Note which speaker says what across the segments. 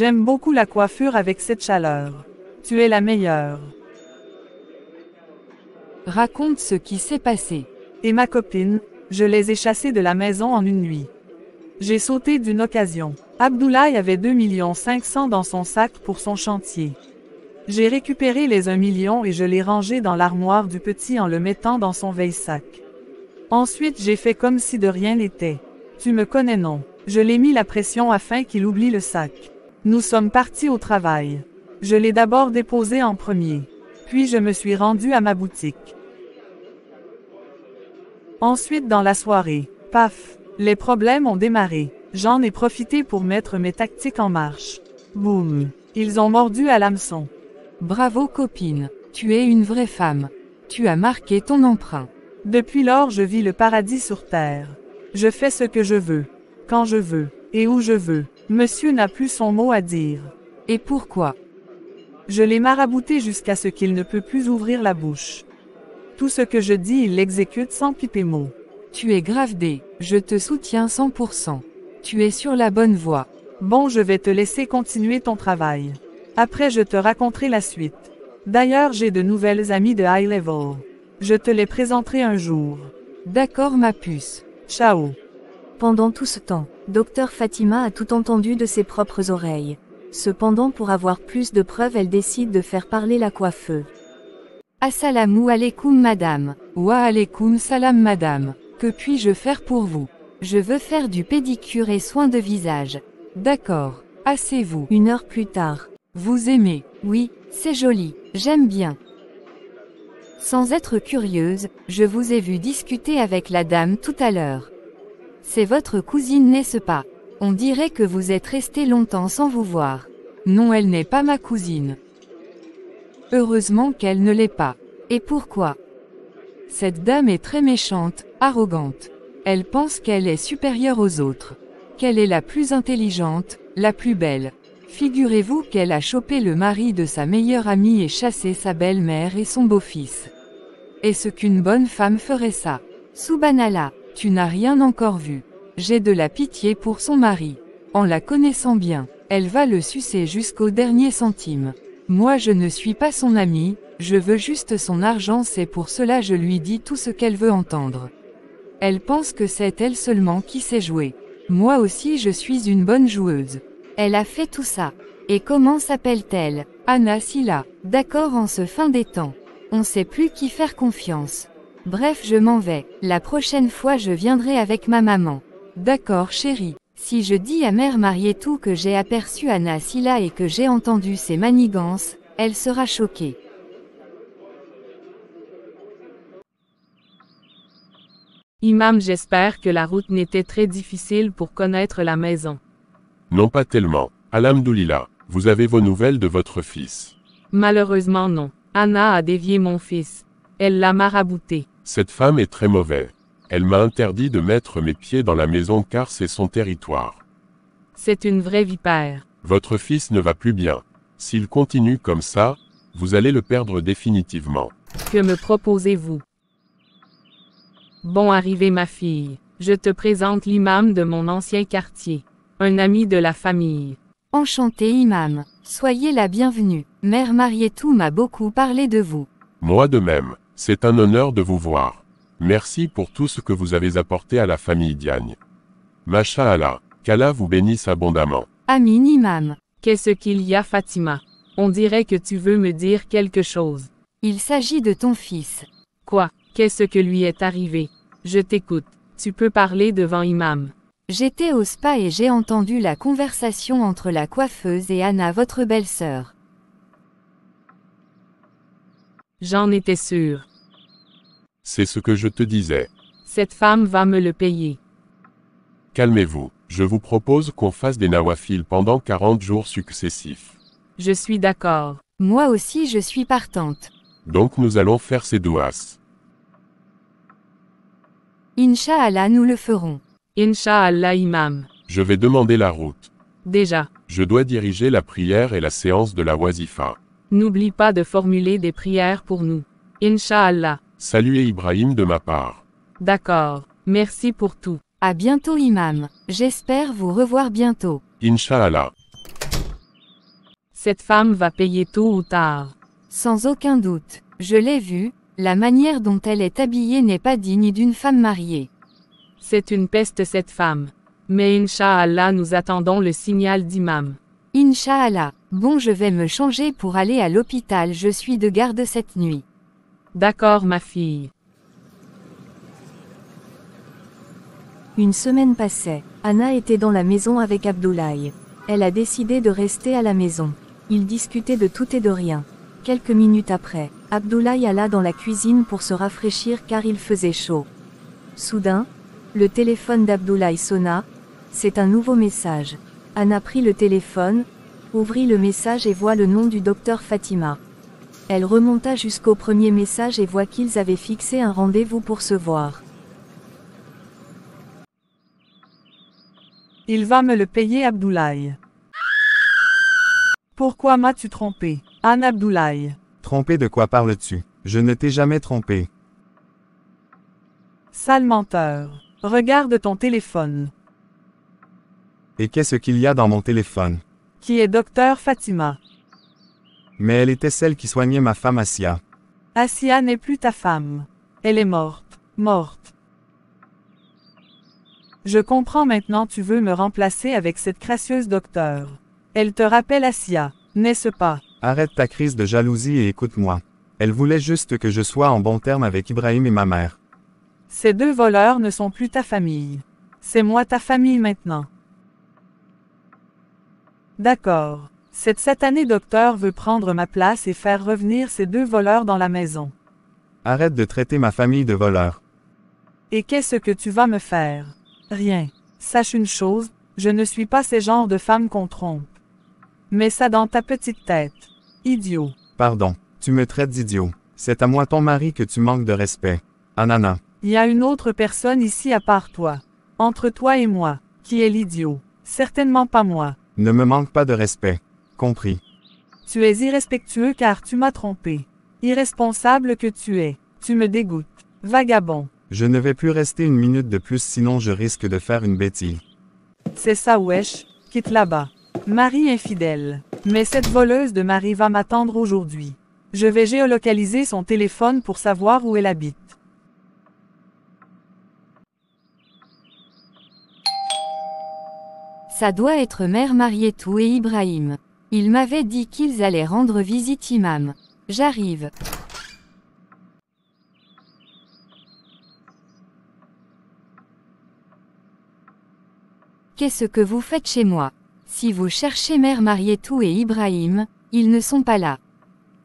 Speaker 1: J'aime beaucoup la coiffure avec cette chaleur. Tu es la meilleure.
Speaker 2: Raconte ce qui s'est passé.
Speaker 1: Et ma copine, je les ai chassés de la maison en une nuit. J'ai sauté d'une occasion. Abdoulaye avait 2 500 000 dans son sac pour son chantier. J'ai récupéré les 1 million et je l'ai rangé dans l'armoire du petit en le mettant dans son veille-sac. Ensuite j'ai fait comme si de rien n'était. Tu me connais non? Je l'ai mis la pression afin qu'il oublie le sac. Nous sommes partis au travail. Je l'ai d'abord déposé en premier. Puis je me suis rendu à ma boutique. Ensuite dans la soirée, paf, les problèmes ont démarré. J'en ai profité pour mettre mes tactiques en marche. Boum, ils ont mordu à l'hameçon.
Speaker 2: Bravo copine, tu es une vraie femme. Tu as marqué ton emprunt.
Speaker 1: Depuis lors je vis le paradis sur terre. Je fais ce que je veux, quand je veux, et où je veux. Monsieur n'a plus son mot à dire.
Speaker 2: Et pourquoi?
Speaker 1: Je l'ai marabouté jusqu'à ce qu'il ne peut plus ouvrir la bouche. Tout ce que je dis il l'exécute sans piper mot.
Speaker 2: Tu es gravedé, je te soutiens 100%. Tu es sur la bonne voie.
Speaker 1: Bon, je vais te laisser continuer ton travail. Après je te raconterai la suite. D'ailleurs j'ai de nouvelles amies de high level. Je te les présenterai un jour.
Speaker 2: D'accord ma puce.
Speaker 1: Ciao.
Speaker 3: Pendant tout ce temps, Dr Fatima a tout entendu de ses propres oreilles. Cependant pour avoir plus de preuves elle décide de faire parler la coiffeuse.
Speaker 2: Assalamu alaikum madame. Wa alaikum salam madame. Que puis-je faire pour vous?
Speaker 3: Je veux faire du pédicure et soins de visage.
Speaker 2: D'accord. Asseyez-vous.
Speaker 3: 1 heure plus tard.
Speaker 2: Vous aimez?
Speaker 3: Oui, c'est joli. J'aime bien. Sans être curieuse, je vous ai vu discuter avec la dame tout à l'heure. C'est votre cousine n'est-ce pas? On dirait que vous êtes resté longtemps sans vous voir.
Speaker 2: Non, elle n'est pas ma cousine. Heureusement qu'elle ne l'est pas.
Speaker 3: Et pourquoi?
Speaker 2: Cette dame est très méchante, arrogante. Elle pense qu'elle est supérieure aux autres. Qu'elle est la plus intelligente, la plus belle. Figurez-vous qu'elle a chopé le mari de sa meilleure amie et chassé sa belle-mère et son beau-fils. Est-ce qu'une bonne femme ferait ça?
Speaker 3: Subhanallah,
Speaker 2: tu n'as rien encore vu. J'ai de la pitié pour son mari. En la connaissant bien, elle va le sucer jusqu'au dernier centime. Moi je ne suis pas son amie, je veux juste son argent, c'est pour cela je lui dis tout ce qu'elle veut entendre. Elle pense que c'est elle seulement qui sait jouer. Moi aussi je suis une bonne joueuse.
Speaker 3: Elle a fait tout ça. Et comment s'appelle-t-elle?
Speaker 2: Anna Silla.
Speaker 3: D'accord, en ce fin des temps. On sait plus qui faire confiance. Bref, je m'en vais. La prochaine fois je viendrai avec ma maman.
Speaker 2: D'accord chérie.
Speaker 3: Si je dis à mère Marietou que j'ai aperçu Anna Silla et que j'ai entendu ses manigances, elle sera choquée.
Speaker 1: Imam, j'espère que la route n'était très difficile pour connaître la maison.
Speaker 4: Non pas tellement. Alhamdoulilah, vous avez vos nouvelles de votre fils?
Speaker 1: Malheureusement non. Anna a dévié mon fils. Elle l'a marabouté.
Speaker 4: Cette femme est très mauvaise. Elle m'a interdit de mettre mes pieds dans la maison car c'est son territoire.
Speaker 1: C'est une vraie vipère.
Speaker 4: Votre fils ne va plus bien. S'il continue comme ça, vous allez le perdre définitivement.
Speaker 1: Que me proposez-vous? Bon arrivé ma fille. Je te présente l'imam de mon ancien quartier. Un ami de la famille.
Speaker 3: Enchanté imam. Soyez la bienvenue. Mère Marietou m'a beaucoup parlé de vous.
Speaker 4: Moi de même. C'est un honneur de vous voir. Merci pour tout ce que vous avez apporté à la famille Diagne. Masha'Allah, qu'Allah vous bénisse abondamment.
Speaker 3: Amin imam.
Speaker 1: Qu'est-ce qu'il y a Fatima? On dirait que tu veux me dire quelque chose.
Speaker 3: Il s'agit de ton fils.
Speaker 1: Quoi? Qu'est-ce que lui est arrivé? Je t'écoute. Tu peux parler devant imam.
Speaker 3: J'étais au spa et j'ai entendu la conversation entre la coiffeuse et Anna, votre belle-sœur.
Speaker 1: J'en étais sûre.
Speaker 4: C'est ce que je te disais.
Speaker 1: Cette femme va me le payer.
Speaker 4: Calmez-vous, je vous propose qu'on fasse des nawafils pendant 40 jours successifs.
Speaker 1: Je suis d'accord.
Speaker 3: Moi aussi je suis partante.
Speaker 4: Donc nous allons faire ces douas.
Speaker 3: Inch'Allah nous le ferons.
Speaker 1: Inch'Allah imam.
Speaker 4: Je vais demander la route.
Speaker 1: Déjà.
Speaker 4: Je dois diriger la prière et la séance de la wazifa.
Speaker 1: N'oublie pas de formuler des prières pour nous. Inch'Allah.
Speaker 4: Saluez Ibrahim de ma part.
Speaker 1: D'accord. Merci pour tout.
Speaker 3: À bientôt imam. J'espère vous revoir bientôt.
Speaker 4: Inch'Allah.
Speaker 1: Cette femme va payer tôt ou tard.
Speaker 3: Sans aucun doute. Je l'ai vue, la manière dont elle est habillée n'est pas digne d'une femme mariée.
Speaker 1: C'est une peste cette femme. Mais Inch'Allah nous attendons le signal d'imam.
Speaker 3: Inch'Allah. Bon, je vais me changer pour aller à l'hôpital, je suis de garde cette nuit.
Speaker 1: D'accord ma fille.
Speaker 5: Une semaine passait. Anna était dans la maison avec Abdoulaye. Elle a décidé de rester à la maison. Ils discutaient de tout et de rien. Quelques minutes après, Abdoulaye alla dans la cuisine pour se rafraîchir car il faisait chaud. Soudain, le téléphone d'Abdoulaye sonna. C'est un nouveau message. Anna prit le téléphone, ouvrit le message et voit le nom du docteur Fatima. Elle remonta jusqu'au premier message et voit qu'ils avaient fixé un rendez-vous pour se voir.
Speaker 1: Il va me le payer Abdoulaye. Pourquoi m'as-tu trompé, Anne Abdoulaye?
Speaker 6: Trompé de quoi parles-tu? Je ne t'ai jamais trompé.
Speaker 1: Sale menteur. Regarde ton téléphone.
Speaker 6: Et qu'est-ce qu'il y a dans mon téléphone?
Speaker 1: Qui est docteur Fatima?
Speaker 6: Mais elle était celle qui soignait ma femme Assia.
Speaker 1: Assia n'est plus ta femme. Elle est morte. Morte. Je comprends maintenant, tu veux me remplacer avec cette crasseuse docteur. Elle te rappelle Assia, n'est-ce pas?
Speaker 6: Arrête ta crise de jalousie et écoute-moi. Elle voulait juste que je sois en bon terme avec Ibrahim et ma mère.
Speaker 1: Ces deux voleurs ne sont plus ta famille. C'est moi ta famille maintenant. D'accord. Cette satanée docteur veut prendre ma place et faire revenir ces deux voleurs dans la maison.
Speaker 6: Arrête de traiter ma famille de voleurs.
Speaker 1: Et qu'est-ce que tu vas me faire? Rien. Sache une chose, je ne suis pas ces genres de femmes qu'on trompe. Mets ça dans ta petite tête. Idiot.
Speaker 6: Pardon, tu me traites d'idiot. C'est à moi ton mari que tu manques de respect. Anana.
Speaker 1: Il y a une autre personne ici à part toi. Entre toi et moi, qui est l'idiot. Certainement pas moi.
Speaker 6: Ne me manque pas de respect. Compris.
Speaker 1: Tu es irrespectueux car tu m'as trompé. Irresponsable que tu es. Tu me dégoûtes. Vagabond.
Speaker 6: Je ne vais plus rester une minute de plus sinon je risque de faire une bêtise.
Speaker 1: C'est ça wesh, quitte là-bas. Marie infidèle. Mais cette voleuse de mari va m'attendre aujourd'hui. Je vais géolocaliser son téléphone pour savoir où elle habite.
Speaker 3: Ça doit être Mère Marietou et Ibrahim. Ils m'avaient dit qu'ils allaient rendre visite imam. J'arrive. Qu'est-ce que vous faites chez moi? Si vous cherchez Mère Marietou et Ibrahim, ils ne sont pas là.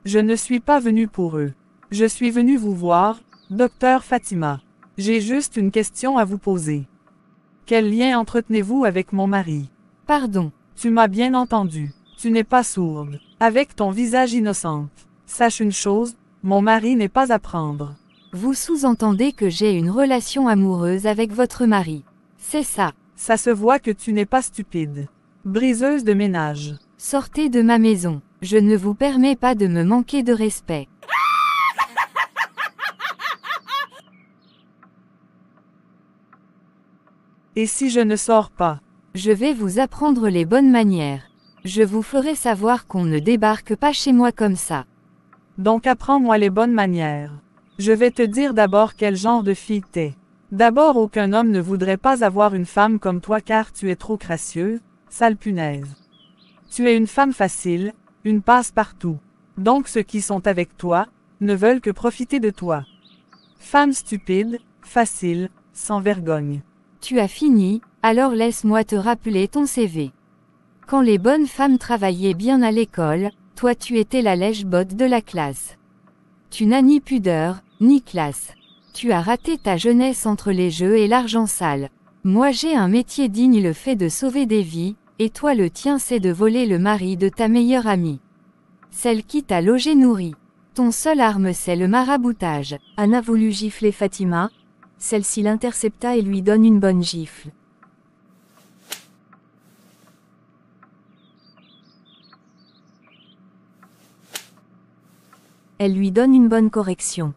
Speaker 1: Je ne suis pas venu pour eux. Je suis venu vous voir, docteur Fatima. J'ai juste une question à vous poser. Quel lien entretenez-vous avec mon mari?
Speaker 3: Pardon.
Speaker 1: Tu m'as bien entendu. Tu n'es pas sourde. Avec ton visage innocente. Sache une chose, mon mari n'est pas à prendre.
Speaker 3: Vous sous-entendez que j'ai une relation amoureuse avec votre mari. C'est ça.
Speaker 1: Ça se voit que tu n'es pas stupide. Briseuse de ménage.
Speaker 3: Sortez de ma maison. Je ne vous permets pas de me manquer de respect.
Speaker 1: Et si je ne sors pas?
Speaker 3: Je vais vous apprendre les bonnes manières. Je vous ferai savoir qu'on ne débarque pas chez moi comme ça.
Speaker 1: Donc apprends-moi les bonnes manières. Je vais te dire d'abord quel genre de fille t'es. D'abord, aucun homme ne voudrait pas avoir une femme comme toi car tu es trop gracieux, sale punaise. Tu es une femme facile, une passe-partout. Donc ceux qui sont avec toi, ne veulent que profiter de toi. Femme stupide, facile, sans vergogne.
Speaker 3: Tu as fini, alors laisse-moi te rappeler ton CV. Quand les bonnes femmes travaillaient bien à l'école, toi tu étais la lèche-botte de la classe. Tu n'as ni pudeur, ni classe. Tu as raté ta jeunesse entre les jeux et l'argent sale. Moi j'ai un métier digne, le fait de sauver des vies, et toi le tien c'est de voler le mari de ta meilleure amie. Celle qui t'a logé nourri. Ton seule arme c'est le maraboutage.
Speaker 5: Anna voulut gifler Fatima. Celle-ci l'intercepta et lui donne une bonne gifle. Elle lui donne une bonne correction.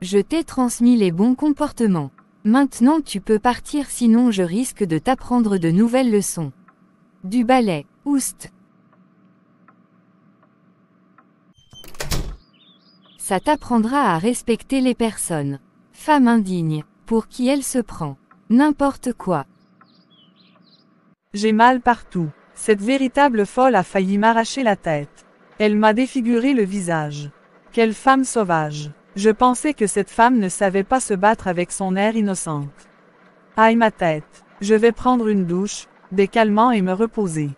Speaker 3: Je t'ai transmis les bons comportements. Maintenant tu peux partir sinon je risque de t'apprendre de nouvelles leçons. Du balai. Oust. Ça t'apprendra à respecter les personnes. Femme indigne. Pour qui elle se prend. N'importe quoi.
Speaker 1: J'ai mal partout. Cette véritable folle a failli m'arracher la tête. Elle m'a défiguré le visage. Quelle femme sauvage. Je pensais que cette femme ne savait pas se battre avec son air innocente. Aïe ma tête. Je vais prendre une douche, des calmants et me reposer.